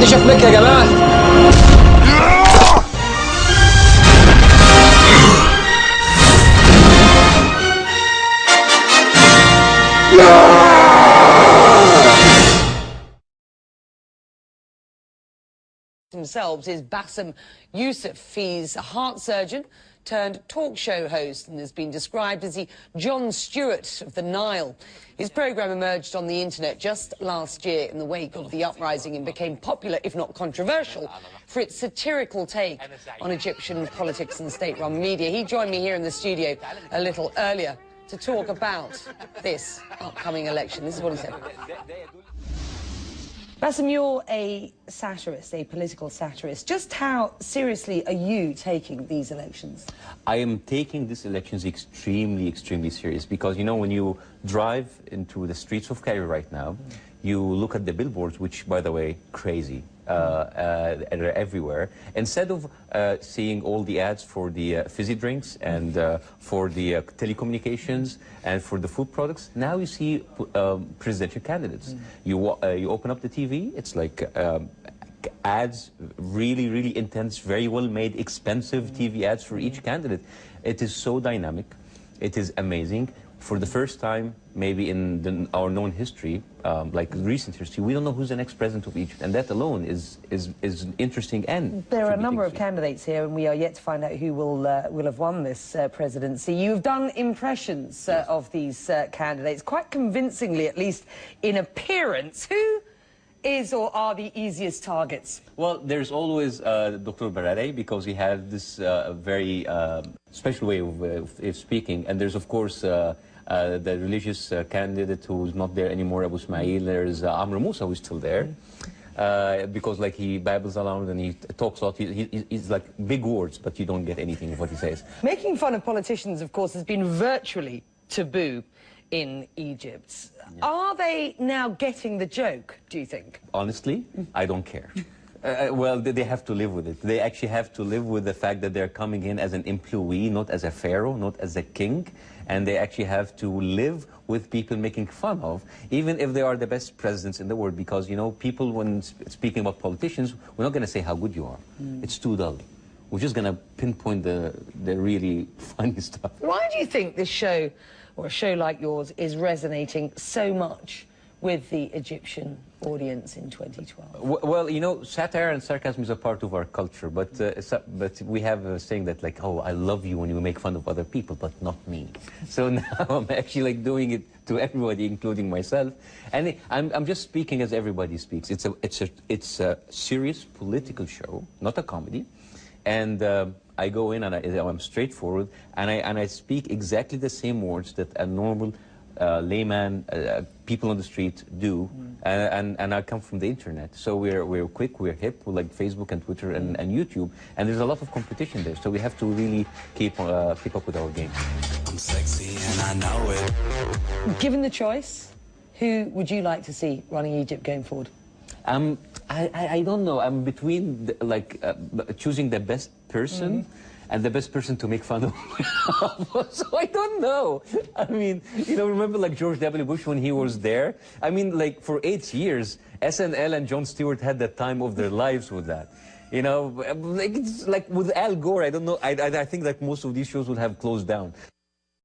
حد شاف مكة يا جماعة؟ Themselves is Bاسم Yusuf. He's a heart surgeon turned talk show host and has been described as the Jon Stewart of the Nile. His programme emerged on the internet just last year in the wake of the uprising and became popular, if not controversial, for its satirical take on Egyptian politics and state-run media. He joined me here in the studio a little earlier to talk about this upcoming election. This is what he said. Bاسم, you're a satirist, a political satirist. Just how seriously are you taking these elections? I am taking these elections extremely, extremely serious because, you know, when you drive into the streets of Cairo right now, you look at the billboards, which, by the way, crazy. They're everywhere. Instead of seeing all the ads for the fizzy drinks and for the telecommunications and for the food products, now you see presidential candidates. You open up the TV, it's like ads, really, really intense, very well made, expensive TV ads for each candidate. It is so dynamic. It is amazing. For the first time, maybe in our known history, like recent history, we don't know who's the next president of Egypt, and that alone is interesting. And there are a number of candidates here, and we are yet to find out who will have won this presidency. You've done impressions of these candidates, quite convincingly, at least in appearance. Who is or are the easiest targets? Well, there's always Dr. Barare, because he has this very special way of speaking, and there's of course the religious candidate who's not there anymore, Abu Ismail. There's Amr Musa, who's still there, because like he babbles around and he talks a lot. He's like big words, but you don't get anything of what he says. Making fun of politicians, of course, has been virtually taboo in Egypt. Yeah. Are they now getting the joke, do you think? Honestly, I don't care. Well, they have to live with it. They actually have to live with the fact that they're coming in as an employee, not as a pharaoh, not as a king. And they actually have to live with people making fun of, even if they are the best presidents in the world. Because, you know, people, when speaking about politicians, we're not going to say how good you are. It's too dull. We're just going to pinpoint the really funny stuff. Why do you think this show, or a show like yours, is resonating so much with the Egyptian audience in 2012? Well, you know, satire and sarcasm is a part of our culture, but we have a saying that, like, oh, I love you when you make fun of other people, but not me. So now I'm actually like doing it to everybody, including myself, and I'm just speaking as everybody speaks. It's a serious political show, not a comedy, and I go in and I'm straightforward, and I speak exactly the same words that a normal layman, people on the street do, and I come from the internet. So we're quick, we're hip, we're like Facebook and Twitter and YouTube, and there's a lot of competition there. So we have to really keep up with our game. I'm sexy and I know it. Given the choice, who would you like to see running Egypt going forward? I don't know. I'm between choosing the best person and the best person to make fun of. So I don't know. I mean, you know, remember like George W. Bush when he was there? I mean, like for 8 years, SNL and Jon Stewart had the time of their lives with that. You know, like it's like with Al Gore, I don't know. I think that most of these shows will have closed down.